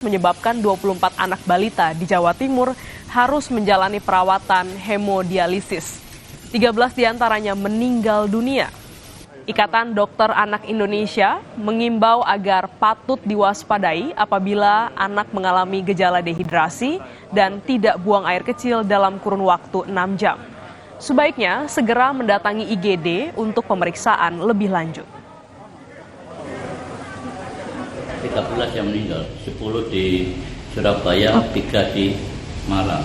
menyebabkan 24 anak balita di Jawa Timur harus menjalani perawatan hemodialisis. 13 diantaranya meninggal dunia. Ikatan Dokter Anak Indonesia mengimbau agar patut diwaspadai apabila anak mengalami gejala dehidrasi dan tidak buang air kecil dalam kurun waktu 6 jam. Sebaiknya segera mendatangi IGD untuk pemeriksaan lebih lanjut. 13 yang meninggal, 10 di Surabaya, 3 di Malang.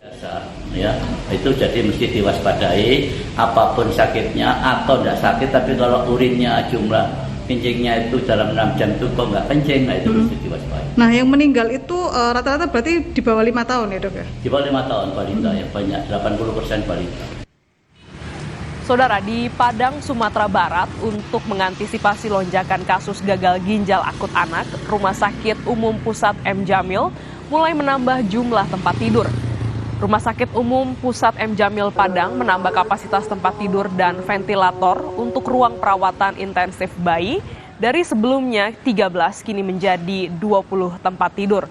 Ya, itu jadi mesti diwaspadai apapun sakitnya atau tidak sakit, tapi kalau urinnya jumlah kencingnya itu dalam 6 jam itu kok nggak kencing, nah itu mesti diwaspadai. Nah, yang meninggal itu rata-rata berarti di bawah 5 tahun ya, Dok ya? Di bawah 5 tahun balita ya, banyak 80% balita. Saudara, di Padang, Sumatera Barat, untuk mengantisipasi lonjakan kasus gagal ginjal akut anak, Rumah Sakit Umum Pusat M. Jamil mulai menambah jumlah tempat tidur. Rumah Sakit Umum Pusat M. Jamil Padang menambah kapasitas tempat tidur dan ventilator untuk ruang perawatan intensif bayi dari sebelumnya 13 kini menjadi 20 tempat tidur.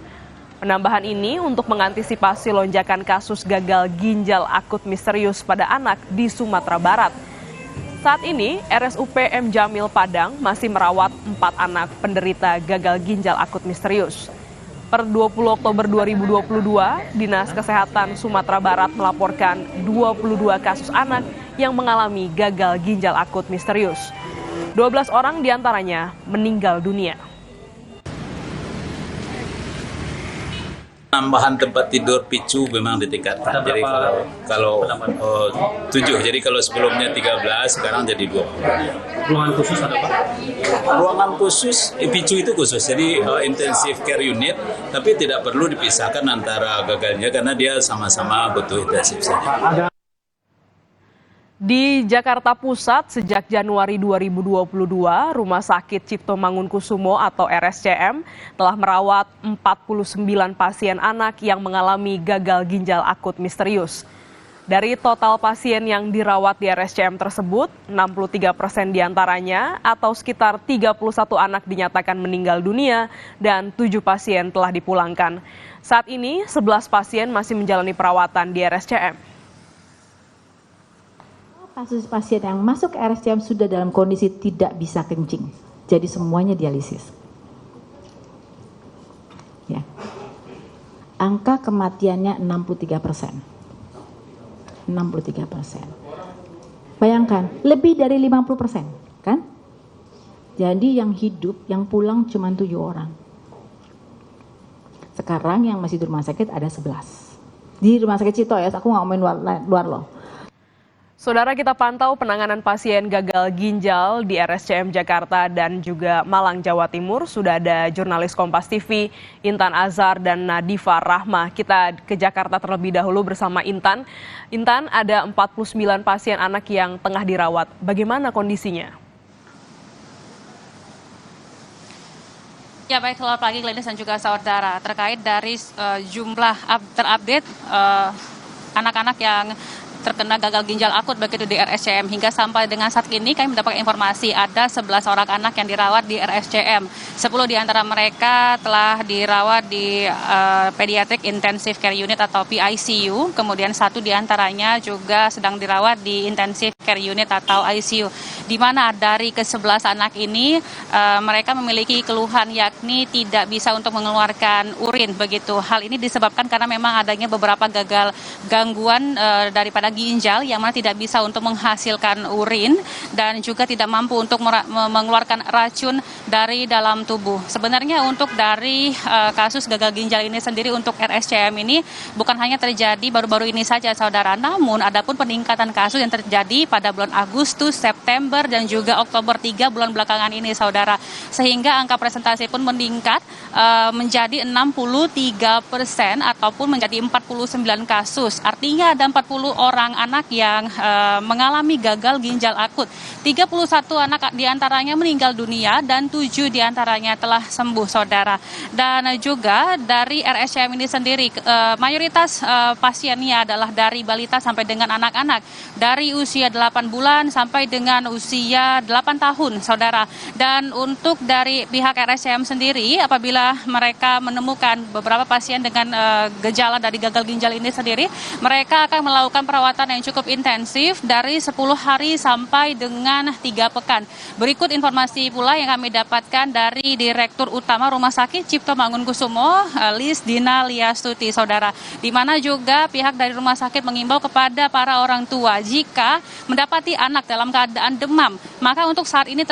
Penambahan ini untuk mengantisipasi lonjakan kasus gagal ginjal akut misterius pada anak di Sumatera Barat. Saat ini, RSUP M. Jamil Padang masih merawat 4 anak penderita gagal ginjal akut misterius. Per 20 Oktober 2022, Dinas Kesehatan Sumatera Barat melaporkan 22 kasus anak yang mengalami gagal ginjal akut misterius. 12 orang diantaranya meninggal dunia. Tambahan tempat tidur PICU memang ditingkatkan. Jadi kalau 7, jadi kalau sebelumnya 13, sekarang jadi 20. Ruangan khusus ada Pak? Ruangan khusus, PICU itu khusus, jadi intensive care unit, tapi tidak perlu dipisahkan antara gagalnya karena dia sama-sama butuh intensif saja. Di Jakarta Pusat, sejak Januari 2022, Rumah Sakit Cipto Mangunkusumo atau RSCM telah merawat 49 pasien anak yang mengalami gagal ginjal akut misterius. Dari total pasien yang dirawat di RSCM tersebut, 63% diantaranya atau sekitar 31 anak dinyatakan meninggal dunia dan 7 pasien telah dipulangkan. Saat ini, 11 pasien masih menjalani perawatan di RSCM. Kasus pasien yang masuk ke RSCM sudah dalam kondisi tidak bisa kencing, jadi semuanya dialisis. Ya. Angka kematiannya 63%. 63%. Bayangkan, lebih dari 50%, kan? Jadi yang hidup, yang pulang cuma 7 orang. Sekarang yang masih di rumah sakit ada 11. Di rumah sakit Cito ya, aku nggak ngomongin luar loh. Saudara, kita pantau penanganan pasien gagal ginjal di RSCM Jakarta dan juga Malang, Jawa Timur. Sudah ada jurnalis Kompas TV, Intan Azhar dan Nadifa Rahma. Kita ke Jakarta terlebih dahulu bersama Intan. Intan, ada 49 pasien anak yang tengah dirawat. Bagaimana kondisinya? Ya baik, selamat pagi Glenis dan juga saudara. Terkait dari jumlah terupdate anak-anak yang terkena gagal ginjal akut begitu di RSCM hingga sampai dengan saat ini kami mendapatkan informasi ada 11 orang anak yang dirawat di RSCM. 10 di antara mereka telah dirawat di Pediatric Intensive Care Unit atau PICU, kemudian 1 di antaranya juga sedang dirawat di Intensive Care Unit atau ICU. Di mana dari ke-11 anak ini mereka memiliki keluhan yakni tidak bisa untuk mengeluarkan urin begitu. Hal ini disebabkan karena memang adanya beberapa gangguan daripada ginjal yang mana tidak bisa untuk menghasilkan urin dan juga tidak mampu untuk mengeluarkan racun dari dalam tubuh. Sebenarnya untuk dari kasus gagal ginjal ini sendiri untuk RSCM ini bukan hanya terjadi baru-baru ini saja saudara, namun adapun peningkatan kasus yang terjadi pada bulan Agustus, September dan juga Oktober 3 bulan belakangan ini saudara, sehingga angka presentasi pun meningkat menjadi 63% ataupun menjadi 49 kasus. Artinya ada 40 orang anak yang mengalami gagal ginjal akut. 31 anak diantaranya meninggal dunia dan 7 diantaranya telah sembuh saudara. Dan juga dari RSCM ini sendiri mayoritas pasiennya adalah dari balita sampai dengan anak-anak. Dari usia 8 bulan sampai dengan usia usia 8 tahun, saudara. Dan untuk dari pihak RSCM sendiri, apabila mereka menemukan beberapa pasien dengan gejala dari gagal ginjal ini sendiri, mereka akan melakukan perawatan yang cukup intensif dari 10 hari sampai dengan 3 pekan. Berikut informasi pula yang kami dapatkan dari Direktur Utama Rumah Sakit Cipto Mangunkusumo, Lis Dina Liastuti, saudara. Di mana juga pihak dari rumah sakit mengimbau kepada para orang tua jika mendapati anak dalam keadaan demam, maka untuk saat ini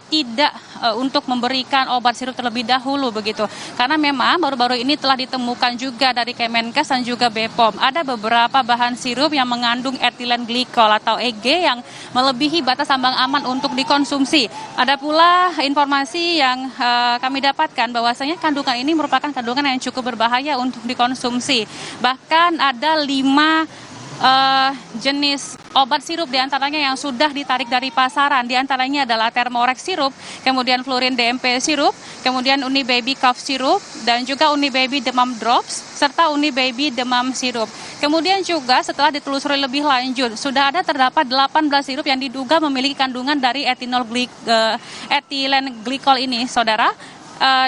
tidak untuk memberikan obat sirup terlebih dahulu begitu. Karena memang baru-baru ini telah ditemukan juga dari Kemenkes dan juga BPOM ada beberapa bahan sirup yang mengandung etilen glikol atau EG yang melebihi batas ambang aman untuk dikonsumsi. Ada pula informasi yang kami dapatkan bahwasanya kandungan ini merupakan kandungan yang cukup berbahaya untuk dikonsumsi. Bahkan ada 5 jenis obat sirup diantaranya yang sudah ditarik dari pasaran. Diantaranya adalah Thermorex sirup, kemudian Flurin DMP sirup, kemudian Uni Baby Cough sirup, dan juga Uni Baby Demam Drops, serta Uni Baby Demam sirup. Kemudian juga setelah ditelusuri lebih lanjut, sudah ada terdapat 18 sirup yang diduga memiliki kandungan dari etilen glikol ini, saudara.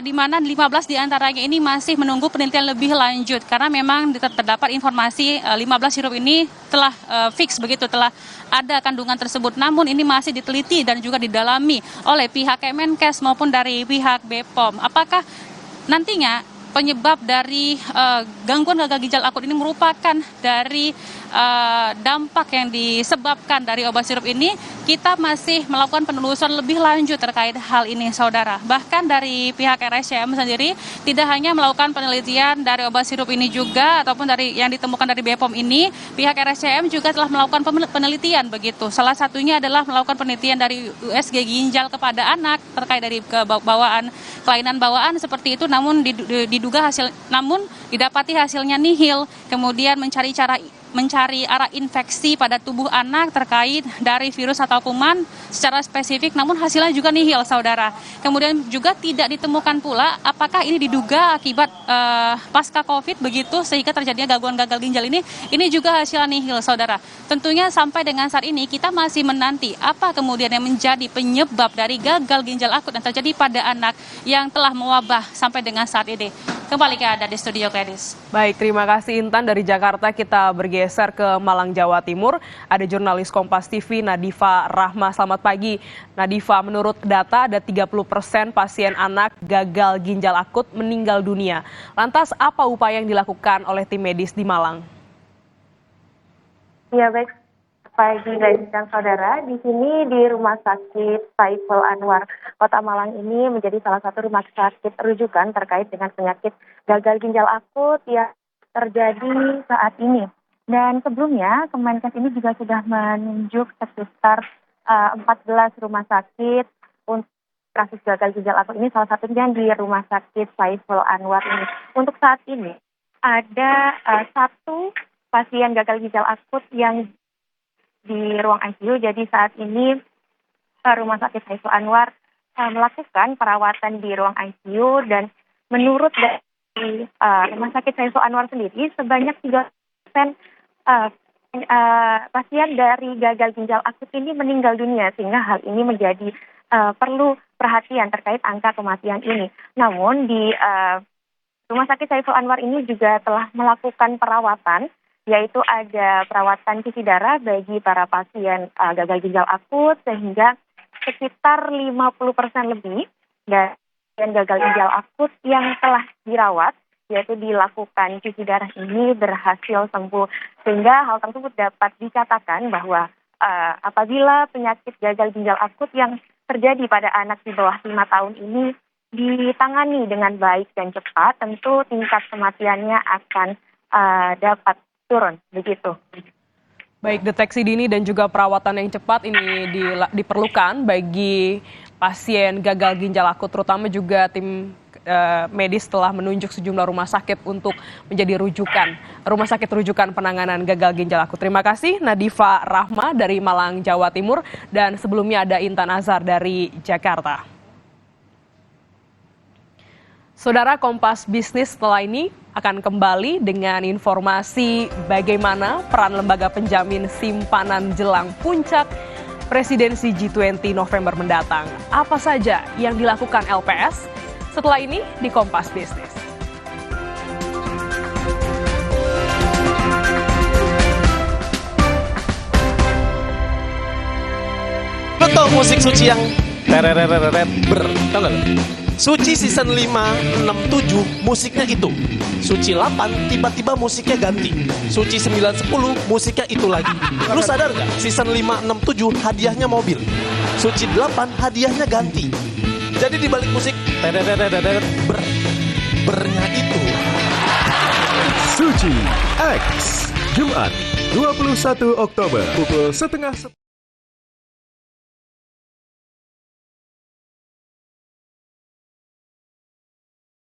Di mana 15 diantaranya ini masih menunggu penelitian lebih lanjut karena memang terdapat informasi 15 sirup ini telah fix begitu, telah ada kandungan tersebut, namun ini masih diteliti dan juga didalami oleh pihak Kemenkes maupun dari pihak BPOM. Apakah nantinya penyebab dari gangguan gagal ginjal akut ini merupakan dari dampak yang disebabkan dari obat sirup ini, kita masih melakukan penelusuran lebih lanjut terkait hal ini, saudara. Bahkan dari pihak RSCM sendiri tidak hanya melakukan penelitian dari obat sirup ini juga, ataupun dari yang ditemukan dari BPOM ini, pihak RSCM juga telah melakukan penelitian begitu. Salah satunya adalah melakukan penelitian dari USG ginjal kepada anak terkait dari kelainan bawaan seperti itu, namun namun didapati hasilnya nihil. Kemudian mencari arah infeksi pada tubuh anak terkait dari virus atau kuman secara spesifik, namun hasilnya juga nihil, saudara. Kemudian juga tidak ditemukan pula apakah ini diduga akibat pasca COVID begitu sehingga terjadinya gangguan gagal ginjal ini juga hasilnya nihil, saudara. Tentunya sampai dengan saat ini kita masih menanti apa kemudian yang menjadi penyebab dari gagal ginjal akut yang terjadi pada anak yang telah mewabah sampai dengan saat ini. Kembali ke Anda di studio, Gladys. Baik, terima kasih Intan. Dari Jakarta kita bergeser ke Malang, Jawa Timur. Ada jurnalis Kompas TV Nadifa Rahma. Selamat pagi. Nadifa, menurut data ada 30% pasien anak gagal ginjal akut meninggal dunia. Lantas apa upaya yang dilakukan oleh tim medis di Malang? Ya, baik. Pagi guys dan saudara, di sini di Rumah Sakit Saiful Anwar Kota Malang ini menjadi salah satu rumah sakit rujukan terkait dengan penyakit gagal ginjal akut yang terjadi saat ini. Dan sebelumnya Kemenkes ini juga sudah menunjuk sekitar 14 rumah sakit untuk kasus gagal ginjal akut ini, salah satunya di Rumah Sakit Saiful Anwar ini. Untuk saat ini ada satu pasien gagal ginjal akut yang di ruang ICU. Jadi saat ini Rumah Sakit Saiful Anwar melakukan perawatan di ruang ICU, dan menurut dari Rumah Sakit Saiful Anwar sendiri sebanyak 3% pasien dari gagal ginjal akut ini meninggal dunia, sehingga hal ini menjadi perlu perhatian terkait angka kematian ini. Namun di Rumah Sakit Saiful Anwar ini juga telah melakukan perawatan, yaitu ada perawatan cuci darah bagi para pasien gagal ginjal akut, sehingga sekitar 50% lebih dari pasien gagal ginjal akut yang telah dirawat, yaitu dilakukan cuci darah ini berhasil sembuh. Sehingga hal tersebut dapat dikatakan bahwa apabila penyakit gagal ginjal akut yang terjadi pada anak di bawah 5 tahun ini ditangani dengan baik dan cepat, tentu tingkat kematiannya akan dapat turun, begitu. Baik, deteksi dini dan juga perawatan yang cepat ini diperlukan bagi pasien gagal ginjal akut, terutama juga tim medis telah menunjuk sejumlah rumah sakit untuk menjadi rumah sakit rujukan penanganan gagal ginjal akut. Terima kasih Nadifa Rahma dari Malang, Jawa Timur, dan sebelumnya ada Intan Azhar dari Jakarta. Saudara, Kompas Bisnis setelah ini akan kembali dengan informasi bagaimana peran lembaga penjamin simpanan jelang puncak presidensi G20 November mendatang. Apa saja yang dilakukan LPS? Setelah ini di Kompas Bisnis. Lo tau musik Suci yang terereret tau gak lo? Suci season 5, 6, 7 musiknya itu. Suci 8 tiba-tiba musiknya ganti. Suci 9, 10 musiknya itu lagi. Lu sadar gak? Season 5, 6, 7 hadiahnya mobil. Suci 8 hadiahnya ganti. Jadi di balik musik terereret bernya itu. Suci X Jumat 21 Oktober pukul 10:30.